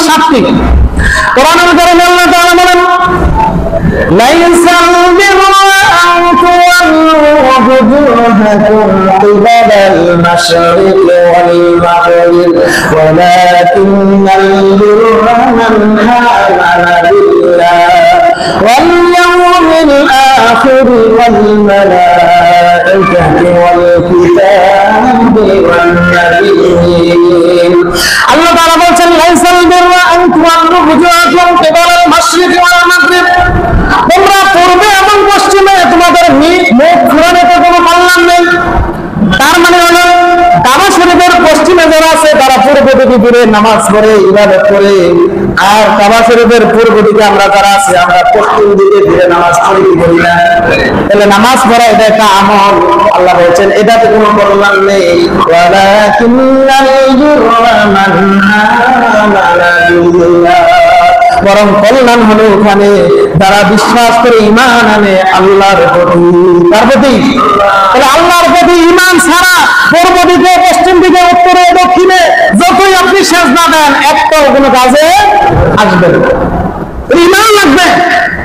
7টি। কোরআনুল কারীমে আল্লাহ তাআলা বলেন, লাইসাল বিররা আন তুওয়াল্লু ওয়াজুহাকুম কিবালাল মাশরিকি ওয়াল মাগরিব ওয়ালাকিন্নাল বিররা মান আমানা বিল্লাহি ওয়াল ইয়াউমিল আখির ওয়াল মালাইকাতি ওয়াল কিতাবি ওয়ান নাবিয়্যিন। আল্লাহ তাআলা বলেন, লাইসাল বিররা আন তুওয়াল্লু ওয়াজুহাকুম কিবালাল মাশরিকি ওয়াল মাগরিব, তোমরা পূর্বে এবং পশ্চিমে তোমাদের মুখ ঘুরানোর কোনো কল্যাণ নেই। তার মানে হলো কাবা শরীফের পশ্চিমে যারা আছে তারা পূর্ব দিকে ঘুরে নামাজ পড়ে ইবাদত করে, আর কাবা শরীফের পূর্ব দিকে আমরা যারা আছি আমরা পশ্চিম দিকে ঘুরে নামাজ পড়ি কি করি না? তাহলে নামাজ পড়া এটা একটা আমল। আল্লাহ বলছেন এটাতে কোনো কল্যাণ নেই। ওয়ালাকিন্নাল বিররা মান আমানা বিল্লাহ, বরং কল্যাণ হলো ওখানে যারা বিশ্বাস করে ঈমান আনে আল্লাহর প্রতি। তার প্রতি, তাহলে আল্লাহর প্রতি ঈমান ছাড়া পূর্ব দিকে পশ্চিম দিকে উত্তরে দক্ষিণে যতই আপনি সেজদা দেন একটাও কোনো কাজে আসবে না। ঈমান লাগবে।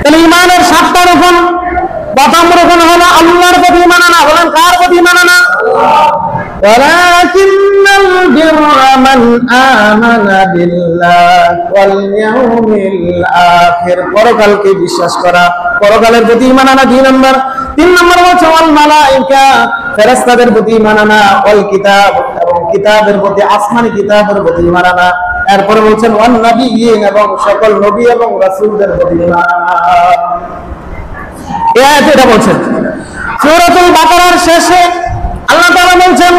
তাহলে ঈমানের 7টা রকম। প্রথম রকম হলো আল্লাহর প্রতি ঈমান আনা। বলেন কার প্রতি ঈমান আনা? ওয়ালাকিন্নাল বিররা মান আমানা বিল্লাহি ওয়াল ইয়াউমিল আখির, পরকালকে বিশ্বাস করা, পরকালের প্রতি ঈমান আনা 2 নম্বর। 3 নম্বর হচ্ছে ওয়াল মালাইকা, ফেরেশতাদের প্রতি ঈমান আনা, ওয়াল কিতাব, এবং কিতাবের প্রতি, আসমানি কিতাবের প্রতি ঈমান আনা। এরপর বলছেন ওয়ান নাবিয়্যিন, এবং সকল নবী এবং রাসূলদের প্রতি ঈমান আনা। এই আয়াতে এটা বলছেন। সূরাতুল বাকারার শেষে আল্লাহ তাআলা বলছেন,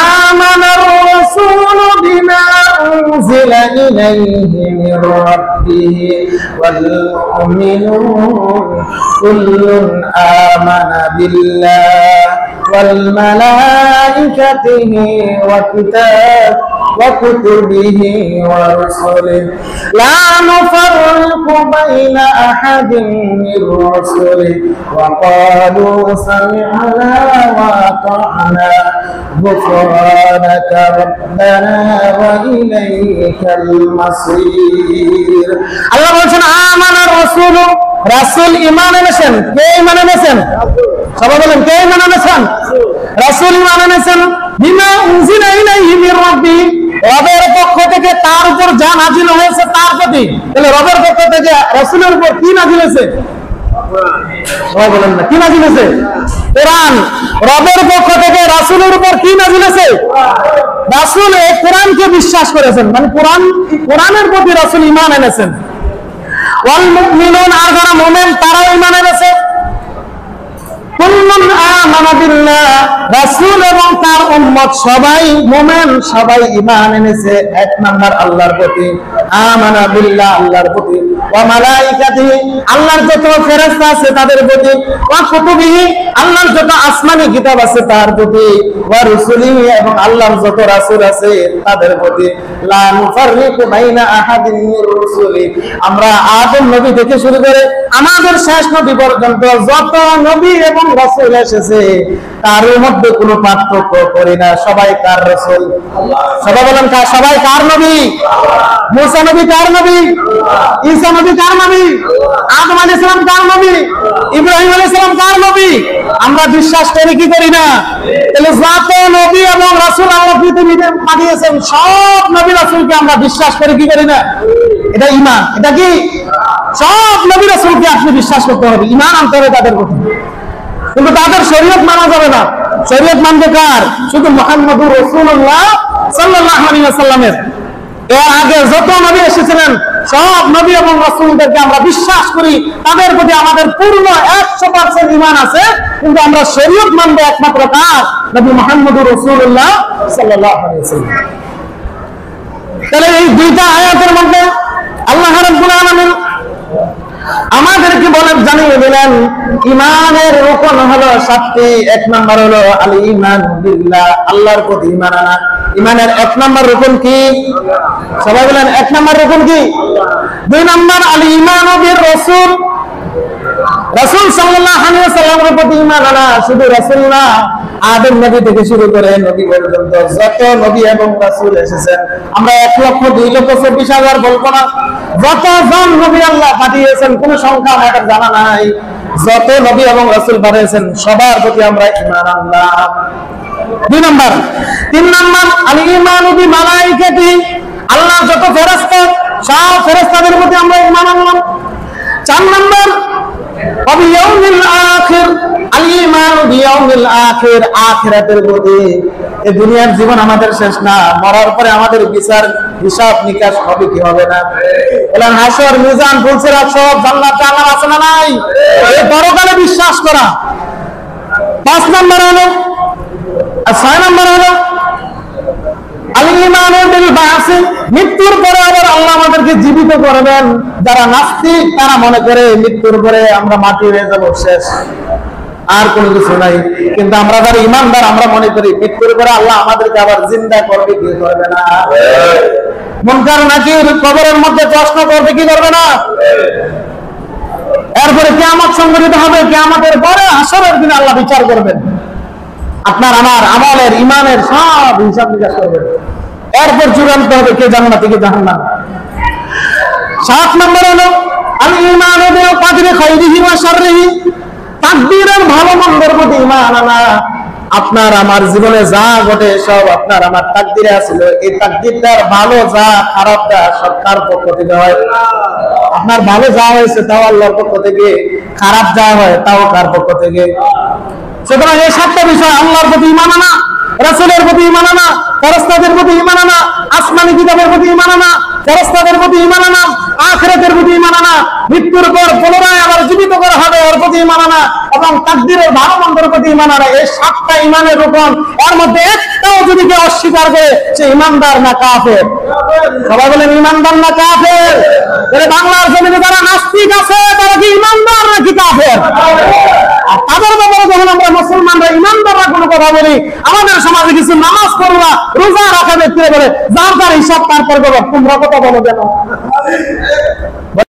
আমানার রাসূলু বিমা উনজিলা ইলাইহি মির রাব্বিহি ওয়াল মুমিনুন কুল্লুন আমানা বিল্লাহি ওয়াল মালাইকাতিহি ওয়া وكتبه ورسله لا نفرق بين أحد من رسله وقالوا سمعنا وأطعنا غفرانك ربنا وإليك المصير। আল্লাহ বলেন আমানার রাসূল, রাসূল ঈমান এনেছেন। কে ঈমান এনেছেন? সবাই বলেন কে ঈমান এনেছেন? রাসূল ঈমান এনেছেন বিমা উনজিলা ইলাইহি মির রাব্বিহি, রবের পক্ষ থেকে তার উপর যা নাযিল হয়েছে তার প্রতি। তাহলে রবের পক্ষ থেকে রাসূলের উপর কি নাযিল হয়েছে? সবাই বলেন না কি নাযিল হয়েছে? কোরআন। রবের পক্ষ থেকে রাসূলের উপর কি নাযিল হয়েছে? রাসূল এই কোরআনকে বিশ্বাস করেছেন, মানে কোরআনের প্রতি রাসূল ঈমান এনেছেন। ওয়াল মুমিনুন, আর যারা মুমিন তারাও ঈমান এনেছে। কুল্লুন আমানা বিল্লাহ, রাসূল এবং তার উম্মত সবাই মুমিন, সবাই ঈমান এনেছে 1 নাম্বার আল্লাহর প্রতি, আমানা বিল্লাহ আল্লাহর প্রতি, ওয়া মালাইকাতিহি আল্লাহর যত ফেরেশতা আছে তাদের প্রতি, ওয়া কুতুবিহি আল্লাহর যত আসমানি কিতাব আছে তার প্রতি, ওয়া রুসুলিহি এবং আল্লাহর যত রাসূল আছে তাদের প্রতি। লা নুফাররিকু বাইনা আহাদিন মির রুসুলি, আমরা আদম নবী থেকে শুরু করে আমাদের শেষ নবী পর্যন্ত যত নবী এবং রাসূল এসেছে তার মধ্যে কোনো পার্থক্য করি না। সবাই কার রাসূল? সবাই বলেন সবাই কার নবী? মুসা নবী কার নবী? ঈসা নবী কার নবী? আদম আলাইহিস সালাম কার নবী? ইব্রাহিম আলাইহিস সালাম কার নবী? আমরা বিশ্বাস করি কি করি না? তাহলে যত নবী এবং রাসূল আল্লাহ পৃথিবীতে পাঠিয়েছেন সব নবী রাসূলকে আমরা বিশ্বাস করি কি করি না? এটা ঈমান। এটা কি? সব নবী রাসূলকে আপনি বিশ্বাস করতে হবে, ঈমান আনতে হবে তাদের প্রতি। কিন্তু তাদের শরীয়ত মানা যাবে না। শরীয়ত মানবে কার? শুধু মুহাম্মদুর রাসূলুল্লাহ সাল্লাল্লাহু আলাইহি ওয়াসাল্লামের। এর আগে যত নবী এসেছিলেন সব নবী এবং রাসূলদেরকে আমরা বিশ্বাস করি, তাদের প্রতি আমাদের পূর্ণ 100% ঈমান আছে, কিন্তু আমরা শরীয়ত মানবো একমাত্র কার? নবী মুহাম্মদুর রাসূলুল্লাহ সাল্লাল্লাহু আলাইহি ওয়াসাল্লাম। তাহলে এই দুইটা আয়াতের মধ্যে আল্লাহ রাব্বুল আলামিন আমাদেরকে বলে জানিয়ে দিলেন ঈমানের রুকন হলো 7টি। 1 নাম্বার হলো আল ঈমান বিল্লাহ, আল্লাহর প্রতি ঈমান আনা। ঈমানের 1 নাম্বার রুকন কি? সবাই বলেন 1 নাম্বার রুকন কি? 2 নাম্বার আল ঈমান বির রাসূল, রাসূল সাল্লাল্লাহু আলাইহি ওয়াসাল্লামের প্রতি ঈমান আনা। শুধু রাসূল না, আদম নবী থেকে শুরু করে নবী পর্যন্ত যত নবী এবং রাসূল এসেছেন, আমরা 1,02,24,000 বলবো না, যতজন নবী আল্লাহ পাঠিয়েছেন কোন সংখ্যা আমাদের জানা নাই, যত নবী এবং রাসূল পাঠিয়েছেন সবার প্রতি আমরা ঈমান আনলাম। 2 নাম্বার। 3 নাম্বার আল ঈমানু বি মালাইকাতি, আল্লাহ যত ফেরেশতা সব ফেরেশতাদের প্রতি আমরা ঈমান আনলাম। 4 নাম্বার ওয়া ইয়াউমিল আখির, আল ঈমানু বি ইয়াউমিল আখির, আখিরাতের প্রতি। এই দুনিয়ার জীবন আমাদের শেষ না, মরার পরে আমাদের বিচার হিসাব নিকাশ হবে কি হবে না, বলেন হাসর মিজান ফুলসিরাত সব জান্নাতে আমার আছে না নাই, এই পরকালে বিশ্বাস করা। 5 নাম্বার হলো, আর 6 নাম্বার হলো আল ঈমানু বিল বা'স, মৃত্যুর পরে আবার আল্লাহ আমাদেরকে জীবিত করবেন। যারা নাস্তিক তারা মনে করে মৃত্যুর পরে আমরা মাটি হয়ে যাব, শেষ, আর কোনো কিছু নাই। কিন্তু আমরা যারা ঈমানদার আমরা মনে করি মৃত্যুর পরে আল্লাহ আমাদেরকে আবার জিন্দা করবে কি করবে না, মুনকার নাকির কবরের মধ্যে প্রশ্ন করবে কি করবে না, এরপরে কিয়ামত সংঘটিত হবে, কিয়ামতের পরে হাসরের দিনে আল্লাহ বিচার করবেন, আপনার আমার আমলের ঈমানের সব হিসাব নিকাশ করবেন, এরপর চূড়ান্ত হবে কে জান্নাতি কে জাহান্নাম। 7 নম্বর হলো আল ঈমানু বিল কদরি খাইরিহি ওয়া শাররিহি, তাকদীরের ভালো মন্দের প্রতি ঈমান আনা। আপনার আমার জীবনে যা ঘটে সব আপনার আমার তাকদীরে আছিল, এই তাকদীরটার ভালো যা খারাপ যা সব তার পক্ষ থেকে হয়। আপনার ভালো যা হয়েছে তাও আল্লাহর পক্ষ থেকে, খারাপ যা হয় তাও তার পক্ষ থেকে। সুতরাং এই 7টা বিষয়, আল্লাহর প্রতি ঈমান আনা, রাসূলের প্রতি ঈমান আনা, ফেরেশতাদের প্রতি ঈমান আনা, আসমানি কিতাবের প্রতি ঈমান আনা, ফেরেশতাদের প্রতি ঈমান আনা, আখিরাতের প্রতি ঈমান আনা, মৃত্যুর পর পুনরায় আবার জীবিত করা হবে এর প্রতি ঈমান আনা, এবং তাকদীরের ভালো মন্দের প্রতি ঈমান আনা। এই 7টা ঈমানের রূপন, এর মধ্যে একটাও যদি কেউ অস্বীকার করে সে ঈমানদার না কাফের। সবাই বলেন ঈমানদার না কাফের? তাহলে বাংলার জমিনে যারা নাস্তিক আছে তারা কি ঈমানদার নাকি কাফের? আর তাদের ব্যাপারে যখন আমরা মুসলমানরা ঈমানদাররা কোনো কথা বলি, আমাদের সমাজে কিছু নামাজ পড়া রোজা রাখা ব্যক্তিরা বলে যার তার হিসাব তারপর বলো, তোমরা কথা বলো কেন?